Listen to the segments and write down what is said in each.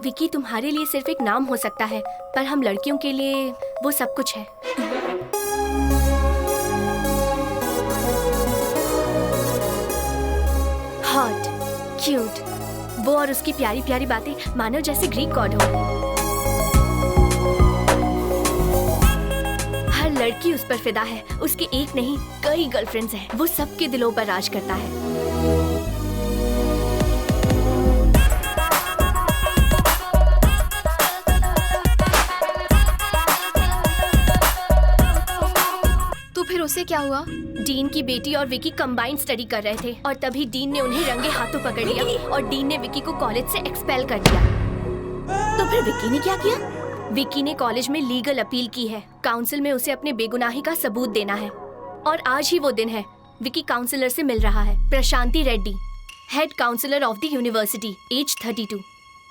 विकी तुम्हारे लिए सिर्फ एक नाम हो सकता है, पर हम लड़कियों के लिए वो सब कुछ है। हॉट, क्यूट, वो और उसकी प्यारी प्यारी बातें मानो जैसे ग्रीक गॉड हो। हर लड़की उस पर फिदा है। उसके एक नहीं कई गर्लफ्रेंड्स हैं। वो सबके दिलों पर राज करता है। तो फिर उसे क्या हुआ? डीन की बेटी और विकी कंबाइंड स्टडी कर रहे थे और तभी डीन ने उन्हें रंगे हाथों पकड़ लिया और डीन ने विकी को कॉलेज से एक्सपेल कर दिया। तो फिर विकी ने क्या किया? विकी ने कॉलेज में लीगल अपील की है। काउंसिल में उसे अपने बेगुनाही का सबूत देना है और आज ही वो दिन है। विकी काउंसिलर से मिल रहा है, Prashanti Reddy, head counsellor of the university, age 32,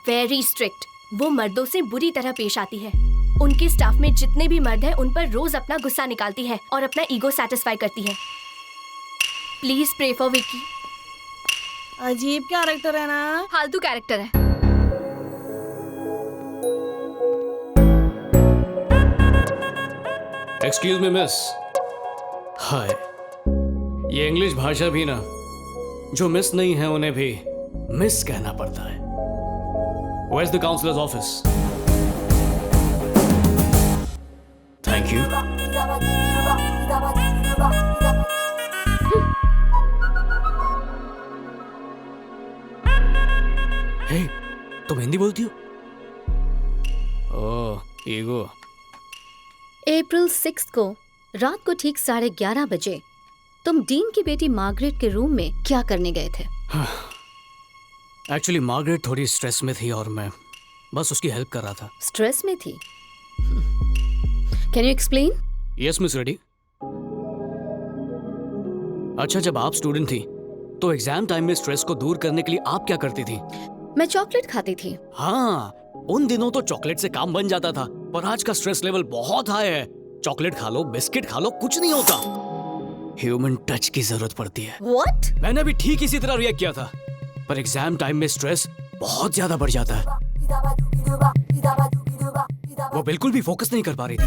very strict. वो मर्दों से बुरी तरह पेश आती है। उनके स्टाफ में जितने भी मर्द हैं उन पर रोज अपना गुस्सा निकालती है और अपना ईगो सेटिस्फाई करती है। Please pray for Vicky. अजीब कैरेक्टर है ना? फालतू कैरेक्टर है। Excuse me miss. हाय, ये इंग्लिश भाषा भी ना, जो मिस नहीं है उन्हें भी मिस कहना पड़ता है। Where's the counselor's office? Thank you. Hey, तुम हिंदी बोलती हो? ओह, ईगो। अप्रैल 6 को रात को ठीक 11:30 बजे तुम डीन की बेटी मार्गरेट के रूम में क्या करने गए थे? एक्चुअली मार्गरेट थोड़ी स्ट्रेस में थी और मैं बस उसकी हेल्प कर रहा था। स्ट्रेस में थी? Can you explain? Yes miss Reddy. अच्छा, जब आप स्टूडेंट थी तो एग्जाम टाइम में स्ट्रेस को दूर करने के लिए आप क्या करती थी? मैं चॉकलेट खाती थी। हाँ, उन दिनों तो चॉकलेट से काम बन जाता था, पर आज का स्ट्रेस लेवल बहुत हाई है। चॉकलेट खा लो, बिस्किट खा लो, कुछ नहीं होता। ह्यूमन टच की जरूरत पड़ती है। What? मैंने भी ठीक इसी तरह रिएक्ट किया था, पर एग्जाम टाइम में स्ट्रेस बहुत ज्यादा बढ़ जाता है। वो बिल्कुल भी फोकस नहीं कर पा रही थी।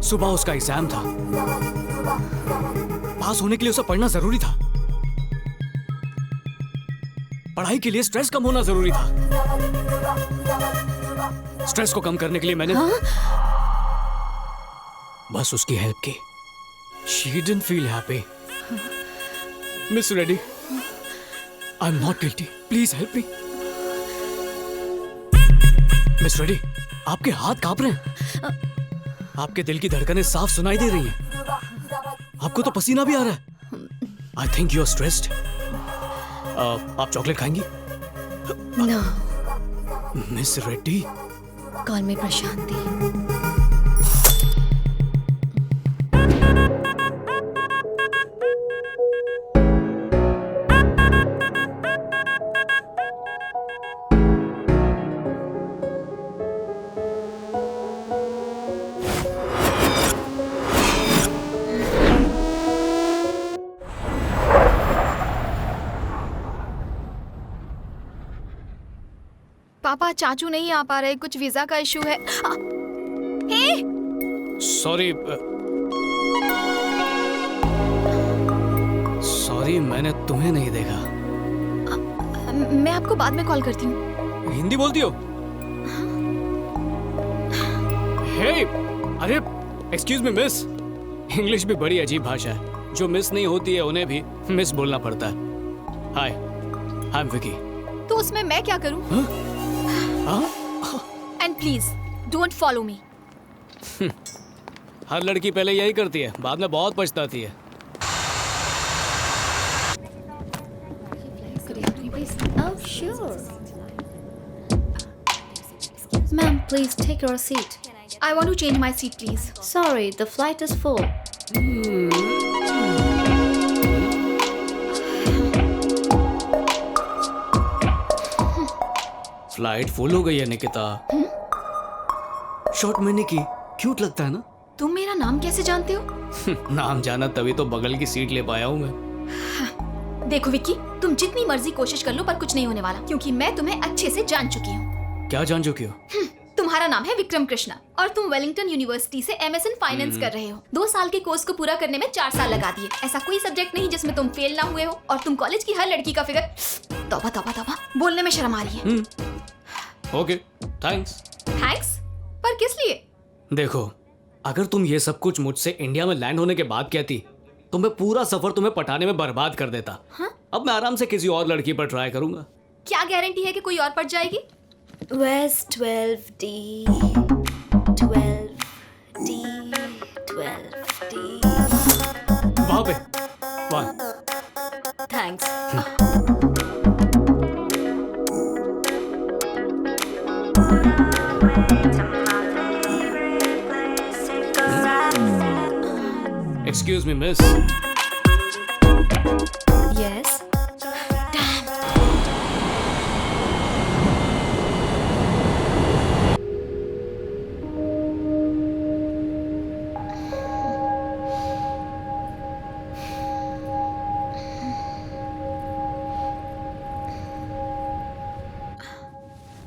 सुबह उसका एग्जाम था। पास होने के लिए उसे पढ़ना जरूरी था। पढ़ाई के लिए स्ट्रेस कम होना जरूरी था। स्ट्रेस को कम करने के लिए मैंने बस उसकी हेल्प की। She didn't feel happy. Miss Reddy, I'm not guilty. Please help me. Miss Reddy, आपके हाथ कांप रहे हैं। आपके दिल की धड़कनें साफ सुनाई दे रही हैं। आपको तो पसीना भी आ रहा है। I think you're stressed. आप चॉकलेट खाएंगी? No. Miss Reddy, call me Prashanti. पापा, चाचू नहीं आ पा रहे, कुछ वीजा का इशू है। हे! सॉरी, मैंने तुम्हें नहीं देखा। मैं आपको बाद में कॉल करती हूँ। हिंदी बोलती हो? हे, अरे एक्सक्यूज मी मिस। इंग्लिश भी बड़ी अजीब भाषा है। जो मिस नहीं होती है उन्हें भी मिस बोलना पड़ता है। Hi, I am Vicky. तो उसमें मैं क्या करूँ? And please don't follow me. हर लड़की पहले यही करती है, बाद में बहुत पछताती है। Oh, sure. Ma'am, please take your seat. I want to change my seat, please. Sorry, the flight is full. Flight full हो गई है निकिता। शॉर्ट में निकी क्यूट लगता है ना? तुम मेरा नाम कैसे जानते हो? नाम जाना तभी तो बगल की सीट ले पाया हूँ मैं। देखो विक्की, तुम जितनी मर्जी कोशिश कर लो पर कुछ नहीं होने वाला, क्योंकि मैं तुम्हें अच्छे से जान चुकी हूँ। क्या जान चुकी हो? तुम्हारा नाम है विक्रम कृष्णा और तुम वेलिंगटन यूनिवर्सिटी से MSN फाइनेंस कर रहे हो। 2 साल के कोर्स को पूरा करने में 4 साल लगा दिए। ऐसा कोई सब्जेक्ट नहीं जिसमें तुम फेल ना हुए हो, और तुम कॉलेज की हर लड़की का फिगर। तौबा तौबा तौबा, बोलने में शर्म आ रही है। Okay, thanks. थैंक्स? पर किस लिए? देखो, अगर तुम ये सब कुछ मुझसे इंडिया में लैंड होने के बाद कहती तो मैं पूरा सफर तुम्हें पटाने में बर्बाद कर देता। अब मैं आराम से किसी और लड़की पर ट्राई करूंगा। क्या गारंटी है कि कोई और पट जाएगी? Where's 12D? 12D. 12D. वहां पे। वहां। Thanks. Excuse me, miss. Yes.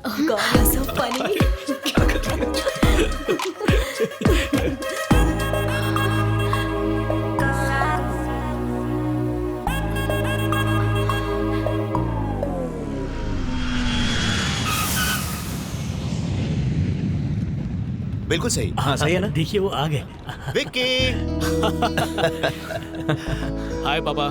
Oh God, you're so funny. बिल्कुल सही। हाँ सही है ना। देखिए वो आ गए। विक्की। हाय पापा।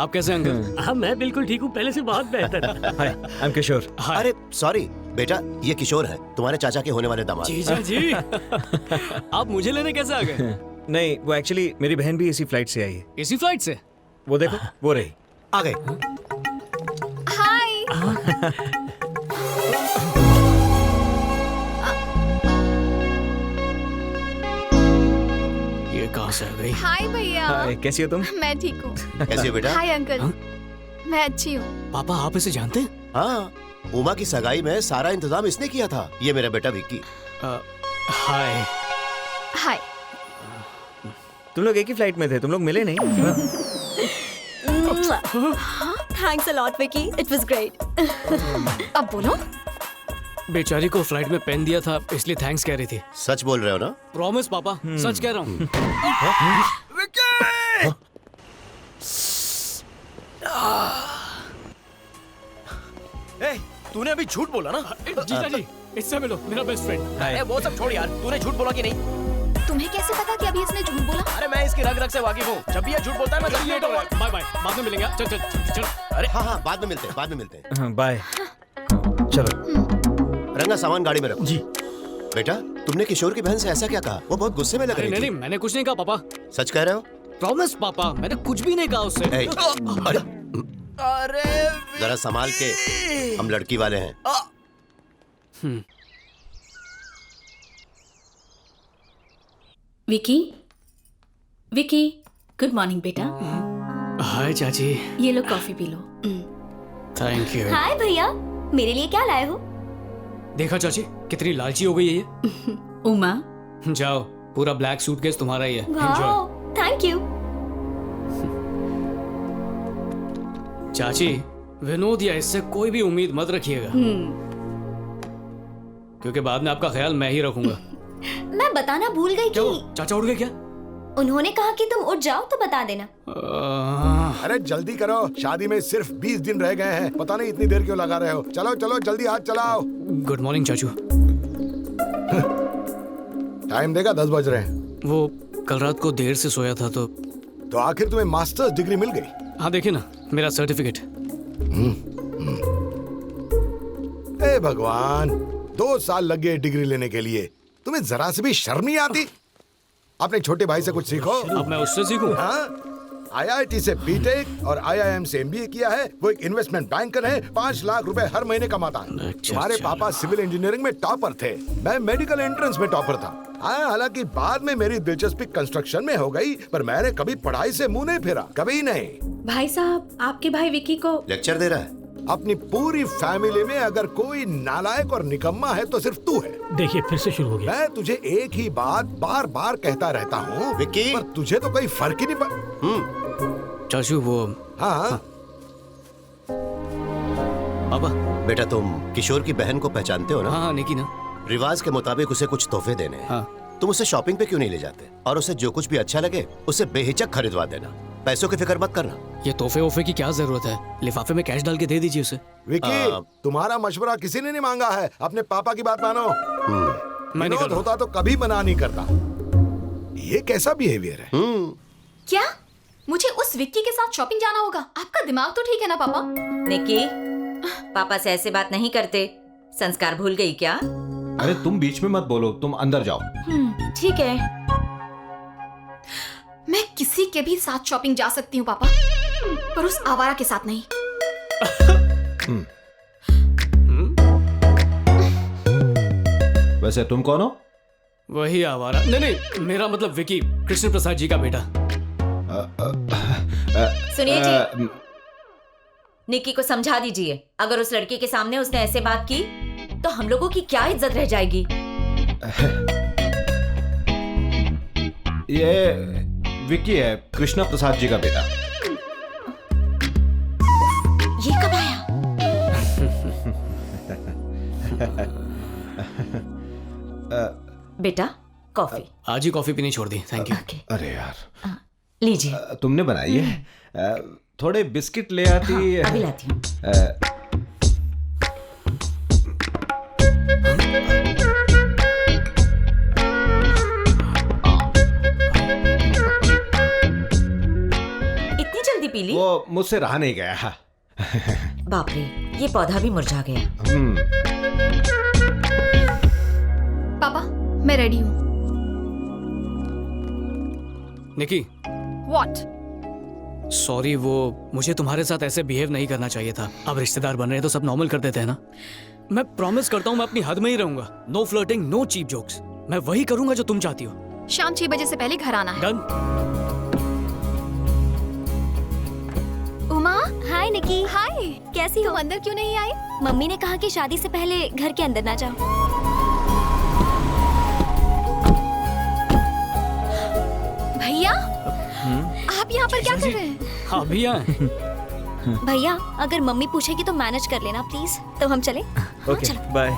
आप कैसे अंकल? हाँ मैं बिल्कुल ठीक हूँ, पहले से बहुत बेहतर। हाय, आई एम किशोर। हाय। अरे सॉरी बेटा, ये किशोर है, तुम्हारे चाचा के होने वाले दामाद। जीजा जी। आप मुझे लेने कैसे आ गए? नहीं, वो एक्चुअली मेरी बहन भी इसी फ्लाइट से आई है। इसी फ्लाइट से? वो देखो, वो रही। आ गए। हाय। ये कहाँ से आ गई? हाय भैया। हाय, कैसी हो तुम? मैं ठीक हूँ। कैसी हो बेटा? Hi uncle. मैं अच्छी हूँ। पापा आप इसे जानते हैं? हाँ, उमा की सगाई में सारा इंतजाम इसने किया था। ये मेरा बेटा विक्की। हाय। हाय। तुम लोग एक ही फ्लाइट में थे, तुम लोग मिले नहीं? Thanks a lot, Vicky. It was great. अब बोलो। बेचारी को फ्लाइट में पेन दिया था, इसलिए थैंक्स कह रही थी। सच बोल रहे हो ना? प्रॉमिस पापा, सच कह रहा हूँ। तूने अभी झूठ बोला ना? जीजा जी, इससे मिलो, मेरा बेस्ट फ्रेंड। अरे वो सब छोड़ यार, तूने झूठ बोला कि नहीं? तुम्हें कैसे पता कि अभी इसने झूठ बोला? अरे मैं इसकी रग रग से वाकिफ हूँ। जब भी ये झूठ बोलता है मैं तब लेट हो रहा हूँ। बाय बाय, बाद में मिलेंगे। चल चल चल। अरे हाँ हाँ, बाद में मिलते हैं, बाद में मिलते हैं। हाँ, बाय। चलो। रंगा सामान गाड़ी में रखो। जी। बेटा, तुमने किशोर की बहन से ऐसा क्या कहा? वो बहुत गुस्से में लग अरे रही नहीं थी। नहीं, मैंने कुछ नहीं कहा पापा। सच कह रहे हो? प्रॉमिस पापा, मैंने कुछ भी नहीं कहा उससे। ए, अरे अरे जरा संभाल के, हम लड़की वाले हैं। विकी, विकी, गुड मॉर्निंग बेटा। हाय चाची। ये लो कॉफी पी लो। Thank you. हाय भैया, मेरे लिए क्या लाए हो? देखा चाची, कितनी लालची हो गई है ये। उमा, जाओ, पूरा ब्लैक सूटकेस तुम्हारा ही है। एंजॉय। Wow, thank you. चाची, विनोद या इससे कोई भी उम्मीद मत रखिएगा, क्योंकि बाद में आपका ख्याल मैं ही रखूंगा। मैं बताना भूल गई क्यों? कि चाचा उठ गए क्या? उन्होंने कहा कि तुम उठ जाओ तो बता देना। अरे जल्दी करो, शादी में सिर्फ 20 दिन रह गए हैं। पता नहीं इतनी देर क्यों लगा रहे हो। चलो चलो जल्दी हाथ चलाओ। गुड मॉर्निंग चाचू। टाइम देखा, 10 बज रहे हैं। वो कल रात को देर से सोया था तो आखिर तुम्हें मास्टर्स डिग्री मिल गई? हाँ देखिए ना, मेरा सर्टिफिकेट। ए भगवान, 2 साल लग गए डिग्री लेने के लिए। तुम्हें जरा से भी शर्म नहीं आती? अपने छोटे भाई से कुछ सीखो। अब मैं उससे सीखूं? हाँ, IIT से बीटेक और IIM से MBA किया है। वो एक इन्वेस्टमेंट बैंकर है, 5 लाख रुपए हर महीने कमाता है। तुम्हारे पापा सिविल इंजीनियरिंग में टॉपर थे, मैं मेडिकल एंट्रेंस में टॉपर था। हालांकि बाद में मेरी दिलचस्पी कंस्ट्रक्शन में हो गई, पर मैंने कभी पढ़ाई से मुंह नहीं फेरा, कभी नहीं। भाई साहब, आपके भाई विकी को लेक्चर दे रहा है। अपनी पूरी फैमिली में अगर कोई नालायक और निकम्मा है तो सिर्फ तू है। देखिए फिर से शुरू हो गया। मैं तुझे एक ही बात बार बार कहता रहता हूँ विक्की, पर तुझे तो कोई फर्क ही नहीं पड़। चाचू वो हाँ पापा। बेटा तुम किशोर की बहन को पहचानते हो ना? हाँ निकी ना। रिवाज के मुताबिक उसे कुछ तोहफे देने हैं। हाँ। तुम उसे शॉपिंग पे क्यों नहीं ले जाते और उसे जो कुछ भी अच्छा लगे उसे बेहिचक खरीदवा देना। पैसों की फिक्र मत करना। ये तोहफे वोफे की क्या जरूरत है, लिफाफे में कैश डाल के दे दीजिए उसे। विकी, तुम्हारा मशवरा किसी ने नहीं मांगा है, अपने पापा की बात मानो। मैं निकल रहा हूं। होता तो कभी मना नहीं करता। ये कैसा बिहेवियर है? क्या मुझे उस विक्की के साथ शॉपिंग जाना होगा? आपका दिमाग तो ठीक है ना पापा? निकी, पापा से ऐसे बात नहीं करते। संस्कार भूल गई क्या? अरे तुम बीच में मत बोलो, तुम अंदर जाओ। ठीक है। मैं किसी के भी साथ शॉपिंग जा सकती हूँ पापा, पर उस आवारा के साथ नहीं। वैसे तुम कौन हो? वही आवारा। नहीं, मेरा मतलब विकी, कृष्ण प्रसाद जी का बेटा। सुनिए जी, निकी को समझा दीजिए, अगर उस लड़की के सामने उसने ऐसे बात की तो हम लोगों की क्या इज्जत रह जाएगी। ये विक्की है, कृष्णा प्रसाद जी का बेटा। ये कब आया? बेटा कॉफी। आज ही कॉफी पीनी छोड़ दी, थैंक यू। अरे यार, लीजिए। तुमने बनाई है? थोड़े बिस्किट ले आती। हाँ, अभी लाती हूँ। इतनी जल्दी पी ली? वो मुझसे रहा नहीं गया। बाप रे, ये पौधा भी मुरझा गया। पापा मैं रेडी हूँ। निकी। What? सॉरी, वो मुझे तुम्हारे साथ ऐसे बिहेव नहीं करना चाहिए था। अब रिश्तेदार बन रहे हैं तो सब नॉर्मल कर देते हैं ना। मैं प्रॉमिस करता हूँ मैं अपनी हद में ही रहूंगा। No flirting, no cheap jokes. मैं वही करूंगा जो तुम चाहती हो। शाम 6 बजे से पहले घर आना है। डन। उमा, हाय निकी। हाय, कैसी हो? तुम अंदर क्यों नहीं आई? मम्मी ने कहा कि शादी से पहले घर के अंदर ना जाओ। भैया, आप यहाँ पर क्या कर रहे हैं? हाँ भैया। भैया, अगर मम्मी पूछेगी तो मैनेज कर लेना प्लीज। तो हम चले? Okay, bye.